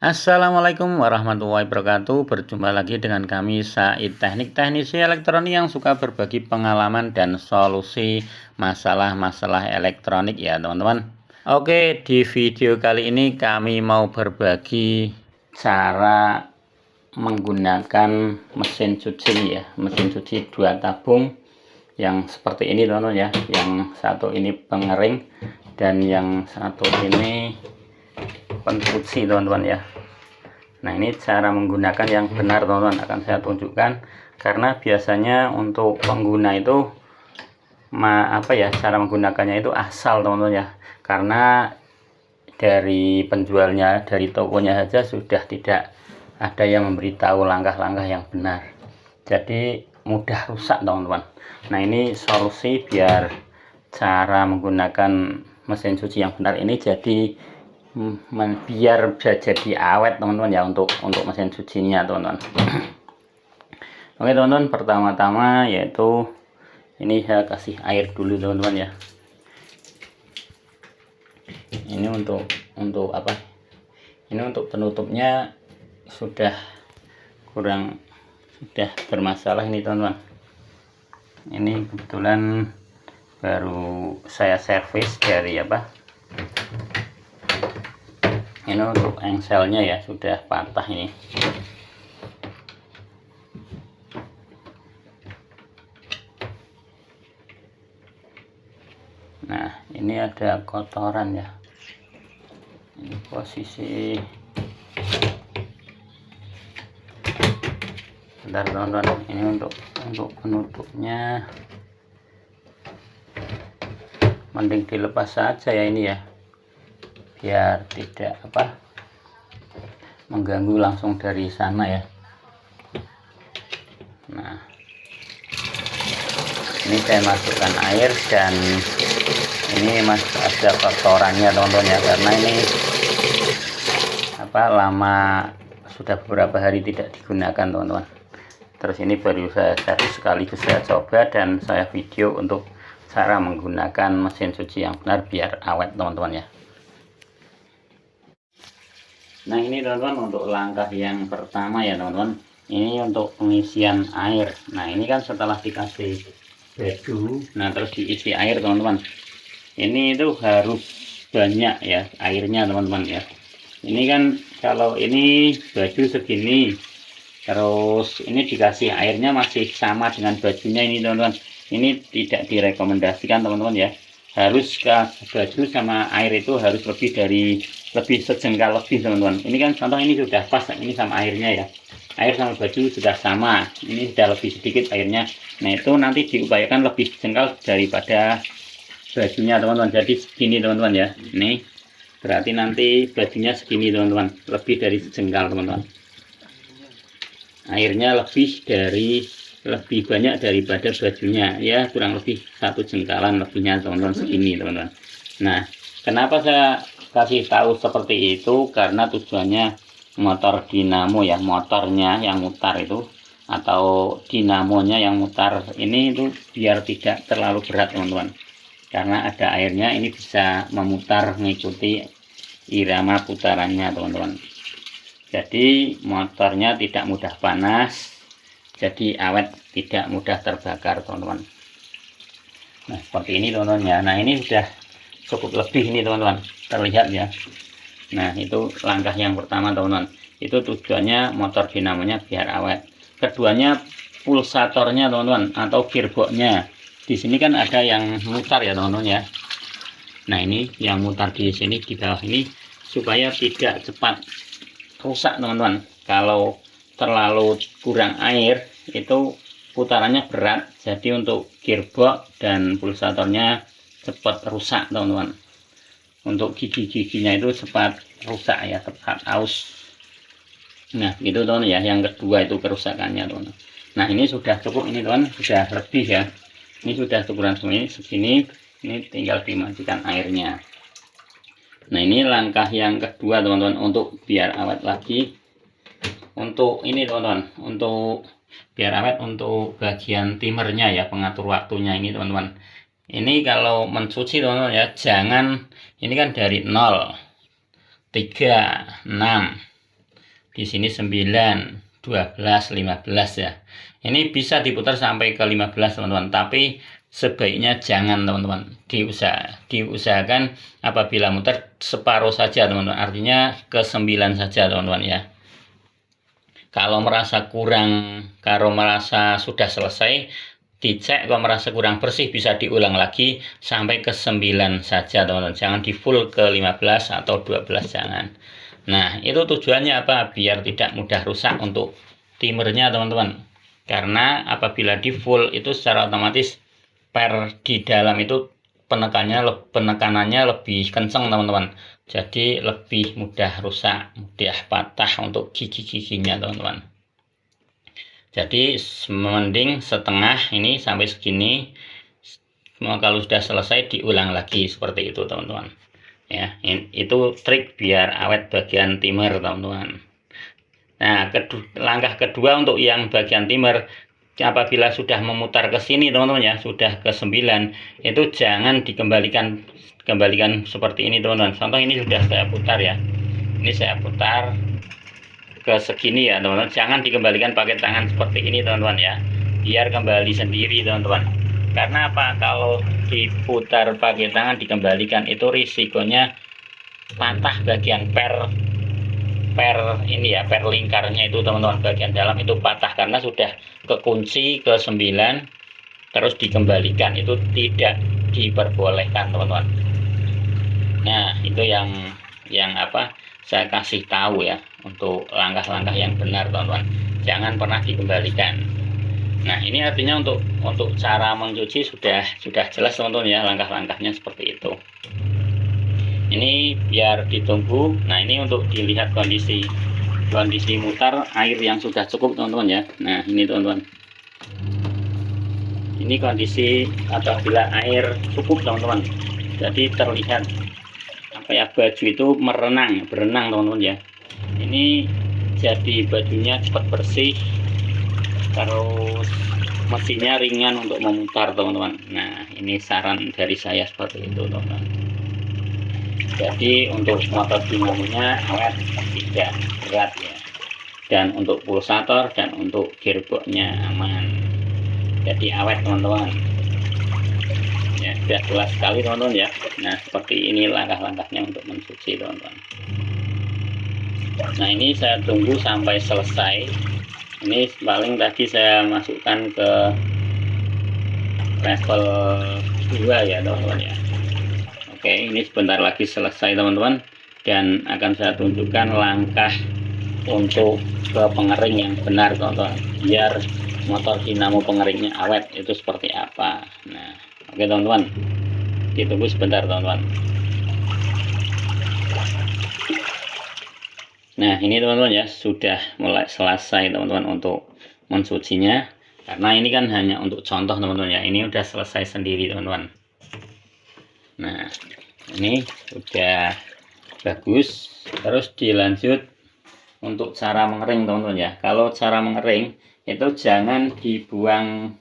Assalamualaikum warahmatullahi wabarakatuh. Berjumpa lagi dengan kami Said, teknisi elektronik yang suka berbagi pengalaman dan solusi masalah-masalah elektronik ya teman-teman. Oke, di video kali ini kami mau berbagi cara menggunakan mesin cuci ya, mesin cuci 2 tabung yang seperti ini teman-teman ya. Yang satu ini pengering dan yang satu ini pencuci teman-teman ya. Nah, ini cara menggunakan yang benar teman-teman akan saya tunjukkan, karena biasanya untuk pengguna itu cara menggunakannya itu asal teman-teman ya, karena dari penjualnya, dari tokonya saja sudah tidak ada yang memberitahu langkah-langkah yang benar, jadi mudah rusak teman-teman. Nah, ini solusi biar cara menggunakan mesin cuci yang benar ini jadi biar bisa jadi awet teman-teman ya, untuk mesin cucinya teman-teman. Oke teman-teman, pertama-tama yaitu ini saya kasih air dulu teman-teman ya. Ini untuk apa, ini untuk penutupnya sudah bermasalah ini teman-teman. Ini kebetulan baru saya servis dari ini untuk engselnya ya, sudah patah ini. Nah, ini ada kotoran ya, ini posisi. Bentar teman-teman, ini untuk penutupnya mending dilepas saja ya ini ya, biar tidak mengganggu langsung dari sana ya. Nah, ini saya masukkan air dan ini masih ada kotorannya teman-teman ya, karena ini lama, sudah beberapa hari tidak digunakan teman-teman. Terus ini baru saya servis, sekaligus saya coba dan saya video untuk cara menggunakan mesin cuci yang benar biar awet teman-teman ya. Nah, ini teman-teman untuk langkah yang pertama ya teman-teman, ini untuk pengisian air. Nah, ini kan setelah dikasih baju, nah terus diisi air teman-teman, ini itu harus banyak ya airnya teman-teman ya. Ini kan kalau ini baju segini, terus ini dikasih airnya masih sama dengan bajunya ini teman-teman, ini tidak direkomendasikan teman-teman ya. Harus baju sama air itu harus lebih sejengkal lebih teman-teman. Ini kan contoh, ini sudah pas ini sama airnya ya, air sama baju sudah sama, ini sudah lebih sedikit airnya. Nah, itu nanti diupayakan lebih jengkal daripada bajunya teman-teman, jadi segini teman-teman ya. Ini berarti nanti bajunya segini teman-teman, lebih dari sejengkal teman-teman, airnya lebih banyak daripada bajunya ya, kurang lebih 1 jengkalan lebihnya teman-teman, segini teman-teman. Nah, kenapa saya kasih tahu seperti itu, karena tujuannya motor dinamo ya, motornya yang mutar itu atau dinamonya yang mutar ini itu biar tidak terlalu berat teman-teman, karena ada airnya, ini bisa memutar mengikuti irama putarannya teman-teman, jadi motornya tidak mudah panas, jadi awet, tidak mudah terbakar teman-teman. Nah, seperti ini teman-teman ya. Nah, ini sudah cukup lebih ini teman-teman, terlihat ya. Nah, itu langkah yang pertama teman-teman, itu tujuannya motor dinamonya biar awet. Keduanya pulsatornya teman-teman, atau gearboxnya. Di sini kan ada yang mutar ya teman-teman ya. Nah, ini yang mutar di sini di bawah ini supaya tidak cepat rusak teman-teman. Kalau terlalu kurang air itu putarannya berat, jadi untuk gearbox dan pulsatornya cepat rusak teman-teman. Untuk gigi-giginya itu cepat rusak ya, cepat aus. Nah, gitu teman ya, yang kedua itu kerusakannya teman. Nah, ini sudah cukup ini teman, sudah lebih ya, ini sudah ukuran segini, ini tinggal dimajikan airnya. Nah, ini langkah yang kedua teman-teman, untuk biar awet lagi. Untuk ini teman-teman, untuk biar awet, untuk bagian timernya ya, pengatur waktunya ini teman-teman. Ini kalau mencuci teman-teman ya, jangan, ini kan dari 0, 3, 6, di sini 9, 12, 15 ya. Ini bisa diputar sampai ke 15 teman-teman, tapi sebaiknya jangan teman-teman. Diusahakan apabila muter separuh saja teman-teman, artinya ke 9 saja teman-teman ya. Kalau merasa sudah selesai, dicek. Kalau merasa kurang bersih bisa diulang lagi sampai ke 9 saja teman-teman, jangan di full ke 15 atau 12, jangan. Nah, itu tujuannya apa? Biar tidak mudah rusak untuk timernya teman-teman, karena apabila di full itu secara otomatis di dalam itu penekanannya lebih kencang teman-teman, jadi lebih mudah rusak, mudah patah untuk gigi-giginya teman-teman. Jadi mending setengah ini sampai segini. Kalau sudah selesai diulang lagi seperti itu teman-teman ya. Itu trik biar awet bagian timer teman-teman. Nah, langkah kedua untuk yang bagian timer, apabila sudah memutar ke sini teman-teman ya, sudah ke 9, itu jangan dikembalikan seperti ini teman-teman. Contoh ini sudah saya putar ya, ini saya putar ke segini ya teman-teman, jangan dikembalikan pakai tangan seperti ini teman-teman ya, biar kembali sendiri teman-teman. Karena apa? Kalau diputar pakai tangan dikembalikan itu risikonya patah bagian per ini ya, per lingkarnya itu teman-teman, bagian dalam itu patah karena sudah kekunci ke 9 terus dikembalikan, itu tidak diperbolehkan teman-teman. Nah, itu yang apa saya kasih tahu ya, untuk langkah-langkah yang benar teman-teman, jangan pernah dikembalikan. Nah, ini artinya untuk cara mencuci sudah jelas teman-teman ya, langkah-langkahnya seperti itu. Ini biar ditunggu. Nah, ini untuk dilihat kondisi mutar air yang sudah cukup teman-teman ya. Nah, ini teman-teman, ini kondisi apabila air cukup teman-teman, jadi terlihat apa ya, baju itu berenang teman-teman ya. Ini jadi bajunya cepat bersih, terus mesinnya ringan untuk memutar teman-teman. Nah, ini saran dari saya seperti itu teman-teman. Jadi untuk motor dinamonya awet, tidak berat ya, dan untuk pulsator dan untuk gearboxnya aman, jadi awet teman-teman ya. Sudah jelas sekali teman-teman ya. Nah, seperti ini langkah-langkahnya untuk mencuci teman-teman. Nah, ini saya tunggu sampai selesai. Ini paling tadi saya masukkan ke level 2 ya teman-teman ya. Oke, ini sebentar lagi selesai teman-teman, dan akan saya tunjukkan langkah untuk ke pengering yang benar teman-teman, biar motor dinamo pengeringnya awet itu seperti apa. Nah, oke teman-teman, ditunggu sebentar teman-teman. Nah, ini teman-teman ya, sudah mulai selesai teman-teman untuk mencucinya, karena ini kan hanya untuk contoh teman-teman ya, ini udah selesai sendiri teman-teman. Nah, ini udah bagus. Terus dilanjut untuk cara mengering teman-teman ya. Kalau cara mengering itu jangan dibuang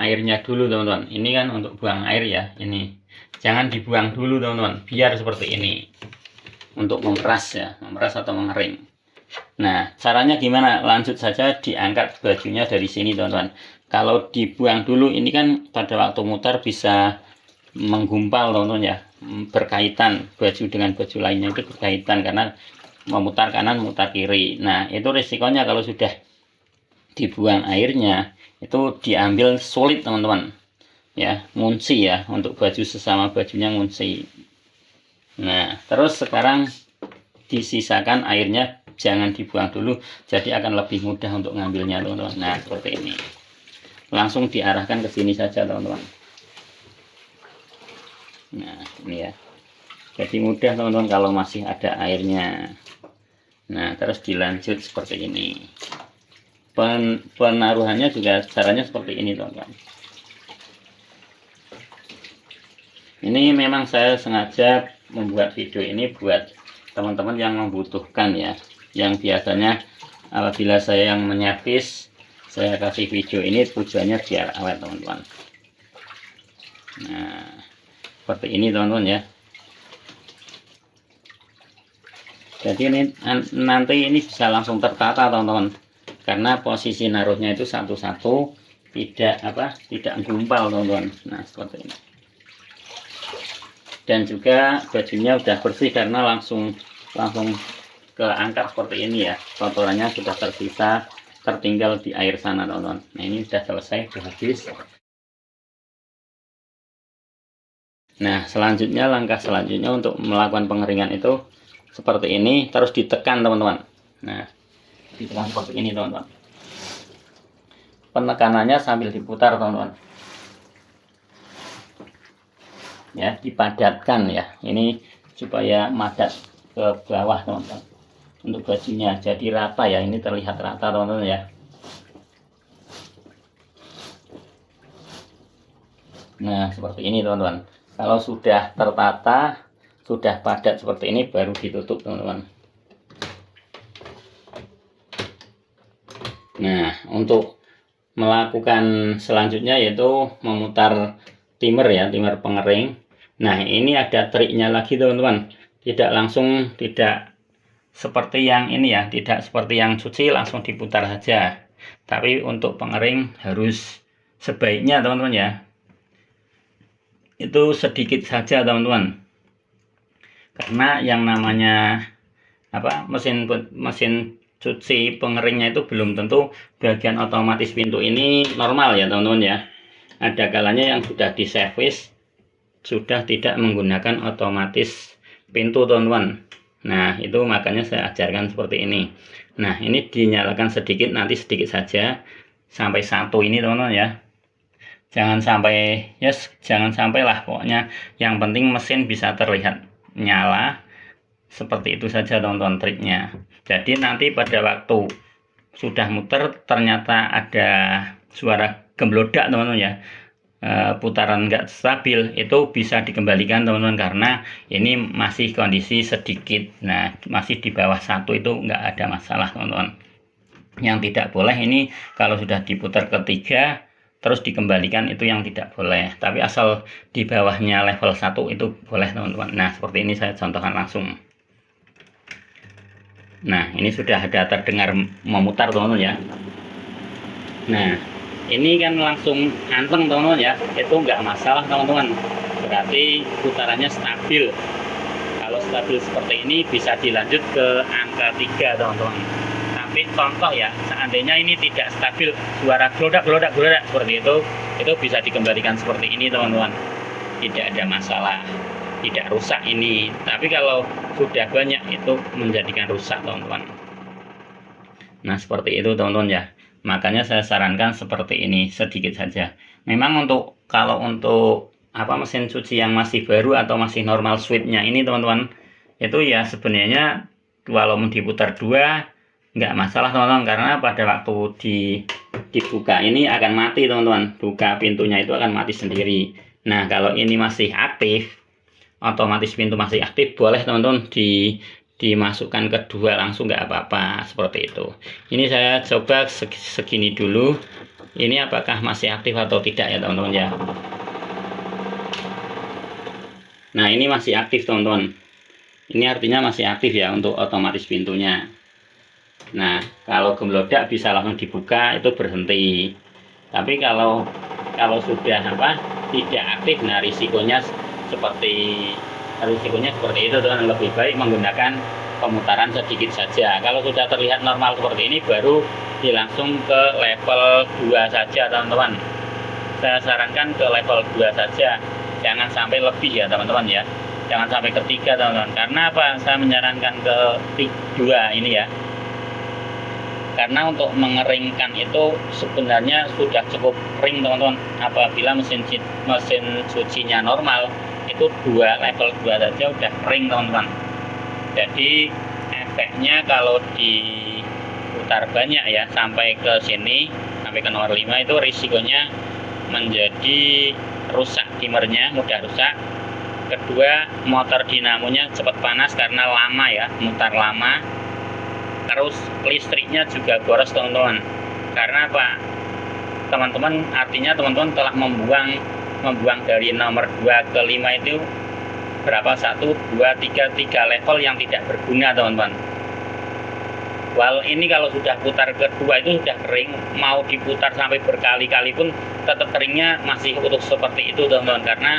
airnya dulu teman-teman. Ini kan untuk buang air ya, ini jangan dibuang dulu teman-teman, biar seperti ini untuk memeras ya, memeras atau mengering. Nah, caranya gimana? Lanjut saja, diangkat bajunya dari sini teman-teman. Kalau dibuang dulu ini kan pada waktu mutar bisa menggumpal teman-teman ya, berkaitan baju dengan baju lainnya, itu berkaitan karena memutar kanan mutar kiri. Nah, itu risikonya kalau sudah dibuang airnya itu diambil sulit teman-teman ya, ngunci ya, untuk baju sesama bajunya ngunci. Nah, terus sekarang disisakan airnya jangan dibuang dulu, jadi akan lebih mudah untuk ngambilnya teman-teman. Nah, seperti ini, langsung diarahkan ke sini saja teman-teman. Nah, ini ya, jadi mudah teman-teman kalau masih ada airnya. Nah, terus dilanjut seperti ini. Penaruhannya juga caranya seperti ini teman-teman. Ini memang saya sengaja membuat video ini buat teman-teman yang membutuhkan ya, yang biasanya apabila saya yang menyervis, saya kasih video ini tujuannya biar awet teman-teman. Nah, seperti ini teman-teman ya. Jadi ini nanti ini bisa langsung tertata teman-teman, karena posisi naruhnya itu satu-satu, tidak gumpal teman-teman. Nah seperti ini. Dan juga bajunya udah bersih karena langsung keangkat seperti ini ya, kotorannya sudah tersisa tertinggal di air sana teman-teman. Nah ini sudah selesai, sudah habis. Nah selanjutnya, langkah selanjutnya untuk melakukan pengeringan itu seperti ini, terus ditekan teman-teman. Nah ditekan seperti ini teman-teman, penekanannya sambil diputar teman-teman ya, dipadatkan ya, ini supaya madat ke bawah teman-teman untuk bajunya, jadi rata ya, ini terlihat rata teman-teman ya. Nah seperti ini teman-teman, kalau sudah tertata, sudah padat seperti ini, baru ditutup teman-teman. Nah untuk melakukan selanjutnya yaitu memutar timer ya, timer pengering. Nah ini ada triknya lagi teman-teman, tidak seperti yang ini ya, tidak seperti yang cuci langsung diputar saja, tapi untuk pengering harus sebaiknya teman-teman ya, itu sedikit saja teman-teman, karena yang namanya mesin cuci pengeringnya itu belum tentu bagian otomatis pintu ini normal ya teman-teman ya. Ada kalanya yang sudah diservis sudah tidak menggunakan otomatis pintu teman-teman. Nah itu makanya saya ajarkan seperti ini. Nah ini dinyalakan sedikit, nanti sedikit saja sampai satu ini teman-teman ya, jangan sampai lah, pokoknya yang penting mesin bisa terlihat nyala. Seperti itu saja teman-teman triknya. Jadi nanti pada waktu sudah muter ternyata ada suara gemblodak teman-teman ya, putaran nggak stabil, itu bisa dikembalikan teman-teman, karena ini masih kondisi sedikit. Nah masih di bawah satu, itu nggak ada masalah teman-teman. Yang tidak boleh ini kalau sudah diputar ketiga terus dikembalikan, itu yang tidak boleh, tapi asal di bawahnya level 1 itu boleh teman-teman. Nah seperti ini saya contohkan langsung. Nah ini sudah ada terdengar memutar teman-teman ya. Nah ini kan langsung anteng teman-teman ya, itu nggak masalah teman-teman, berarti putarannya stabil. Kalau stabil seperti ini bisa dilanjut ke angka 3 teman-teman. Tapi contoh ya, seandainya ini tidak stabil, suara gelodak seperti itu bisa dikembalikan seperti ini teman-teman, tidak ada masalah, tidak rusak ini. Tapi kalau sudah banyak itu menjadikan rusak teman-teman. Nah seperti itu teman-teman ya, makanya saya sarankan seperti ini, sedikit saja. Memang kalau untuk mesin cuci yang masih baru atau masih normal switchnya ini teman-teman, itu ya sebenarnya walaupun diputar 2 nggak masalah teman-teman, karena pada waktu dibuka ini akan mati teman-teman, buka pintunya itu akan mati sendiri. Nah kalau ini masih aktif, otomatis pintu masih aktif, boleh teman-teman dimasukkan kedua langsung, nggak apa-apa seperti itu. Ini saya coba segini dulu, ini apakah masih aktif atau tidak ya teman-teman ya. Nah ini masih aktif teman-teman, ini artinya masih aktif ya untuk otomatis pintunya. Nah kalau gemblodak bisa langsung dibuka, itu berhenti. Tapi kalau sudah tidak aktif, nah risikonya seperti itu teman. Lebih baik menggunakan pemutaran sedikit saja. Kalau sudah terlihat normal seperti ini, baru langsung ke level 2 saja teman-teman. Saya sarankan ke level 2 saja, jangan sampai lebih ya teman-teman ya, jangan sampai ke 3 teman-teman. Karena apa saya menyarankan ke 2 ini ya, karena untuk mengeringkan itu sebenarnya sudah cukup kering teman-teman. Apabila mesin cucinya normal, itu level 2 saja udah kering teman-teman. Jadi efeknya kalau diputar banyak ya, sampai ke sini, sampai ke nomor 5, itu risikonya menjadi rusak timernya, mudah rusak. Kedua, motor dinamonya cepat panas karena lama ya, mutar lama. Terus listriknya juga boros teman-teman. Karena apa teman-teman, artinya teman-teman telah membuang dari nomor 2 ke 5 itu berapa, 1, 2, 3 level yang tidak berguna teman-teman. Wal ini kalau sudah putar kedua itu sudah kering, mau diputar sampai berkali-kali pun tetap keringnya masih utuh seperti itu teman-teman, karena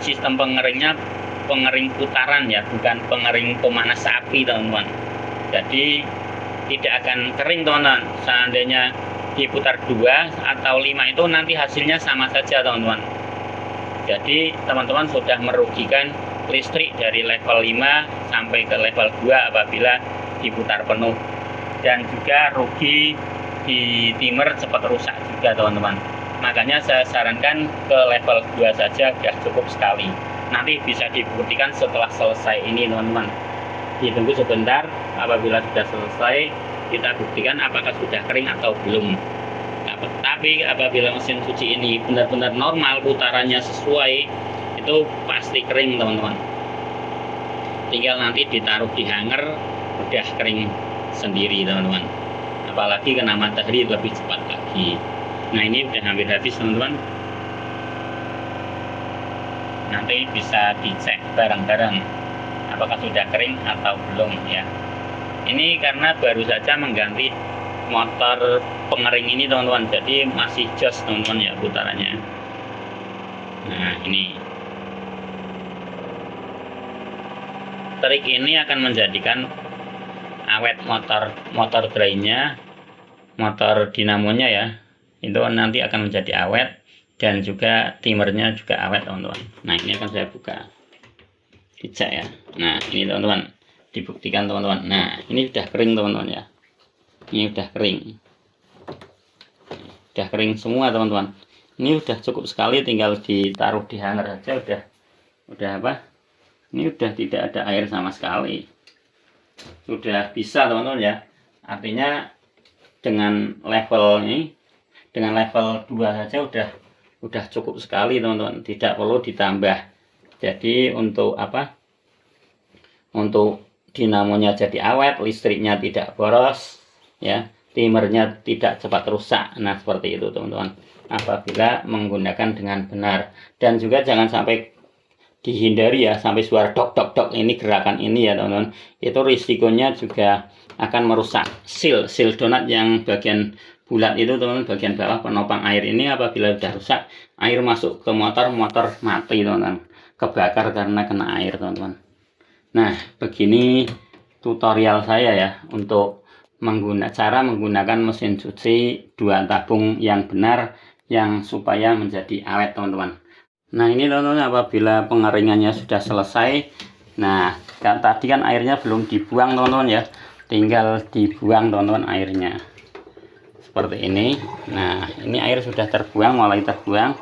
sistem pengeringnya pengering putaran ya, bukan pengering pemanas api teman-teman. Jadi tidak akan kering teman-teman. Seandainya diputar 2 atau 5 itu nanti hasilnya sama saja teman-teman. Jadi teman-teman sudah merugikan listrik dari level 5 sampai ke level 2 apabila diputar penuh, dan juga rugi di timer cepat rusak juga teman-teman. Makanya saya sarankan ke level 2 saja sudah cukup sekali. Nanti bisa dibuktikan setelah selesai ini teman-teman. Ditunggu sebentar, apabila sudah selesai kita buktikan apakah sudah kering atau belum. Tapi apabila mesin cuci ini benar-benar normal, putarannya sesuai, itu pasti kering teman-teman. Tinggal nanti ditaruh di hanger, udah kering sendiri teman-teman. Apalagi kena matahari lebih cepat lagi. Nah ini udah hampir habis teman-teman. Nanti bisa dicek bareng-bareng apakah sudah kering atau belum ya. Ini karena baru saja mengganti motor pengering ini teman-teman, jadi masih jos teman-teman ya putarannya. Nah ini trik ini akan menjadikan awet motor drynya, motor dinamonya ya, itu nanti akan menjadi awet, dan juga timernya juga awet teman-teman. Nah ini akan saya buka, dicek ya. Nah ini teman-teman, dibuktikan teman-teman. Nah ini sudah kering teman-teman ya, ini udah kering semua teman-teman. Ini udah cukup sekali, tinggal ditaruh di hanger saja udah apa, ini udah tidak ada air sama sekali, sudah bisa teman-teman ya. Artinya dengan level ini, dengan level 2 saja udah cukup sekali teman-teman, tidak perlu ditambah. Jadi untuk apa, untuk dinamonya jadi awet, listriknya tidak boros ya, timernya tidak cepat rusak. Nah seperti itu teman-teman, apabila menggunakan dengan benar. Dan juga jangan sampai dihindari ya, sampai suara dok dok dok ini, gerakan ini ya teman-teman, itu risikonya juga akan merusak seal donat yang bagian bulat itu teman-teman, bagian bawah penopang air ini. Apabila sudah rusak, air masuk ke motor mati teman-teman, kebakar karena kena air teman-teman. Nah begini tutorial saya ya untuk cara menggunakan mesin cuci 2 tabung yang benar, yang supaya menjadi awet teman-teman. Nah ini teman-teman, apabila pengeringannya sudah selesai, nah tadi kan airnya belum dibuang teman-teman ya, tinggal dibuang teman-teman airnya seperti ini. Nah ini air sudah terbuang, mulai terbuang.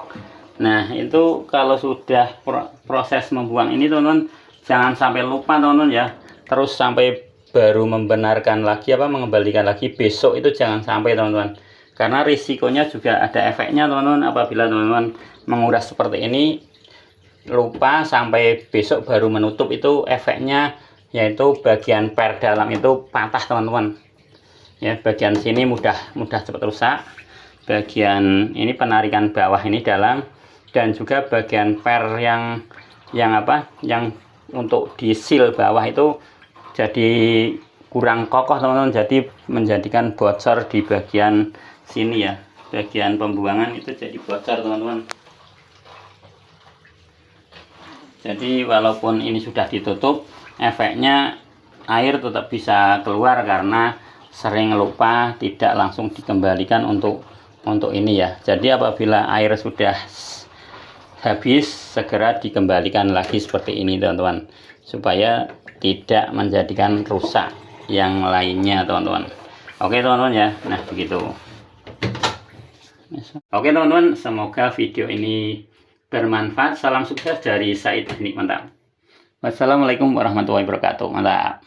Nah itu kalau sudah proses membuang ini teman-teman, jangan sampai lupa teman-teman ya, terus sampai baru membenarkan lagi mengembalikan lagi besok, itu jangan sampai teman-teman, karena risikonya juga ada efeknya teman-teman. Apabila teman-teman menguras seperti ini, lupa sampai besok baru menutup, itu efeknya yaitu bagian per dalam itu patah teman-teman ya. Bagian sini mudah cepat rusak, bagian ini penarikan bawah ini dalam, dan juga bagian per yang untuk di seal bawah itu jadi kurang kokoh teman-teman, jadi menjadikan bocor di bagian sini ya, bagian pembuangan itu jadi bocor teman-teman. Jadi walaupun ini sudah ditutup, efeknya air tetap bisa keluar karena sering lupa tidak langsung dikembalikan untuk ini ya. Jadi apabila air sudah habis, segera dikembalikan lagi seperti ini teman-teman, supaya tidak menjadikan rusak yang lainnya teman-teman. Oke teman-teman ya, nah begitu. Oke teman-teman, semoga video ini bermanfaat. Salam sukses dari Said Teknik Mantap. Wassalamualaikum warahmatullahi wabarakatuh. Mantap.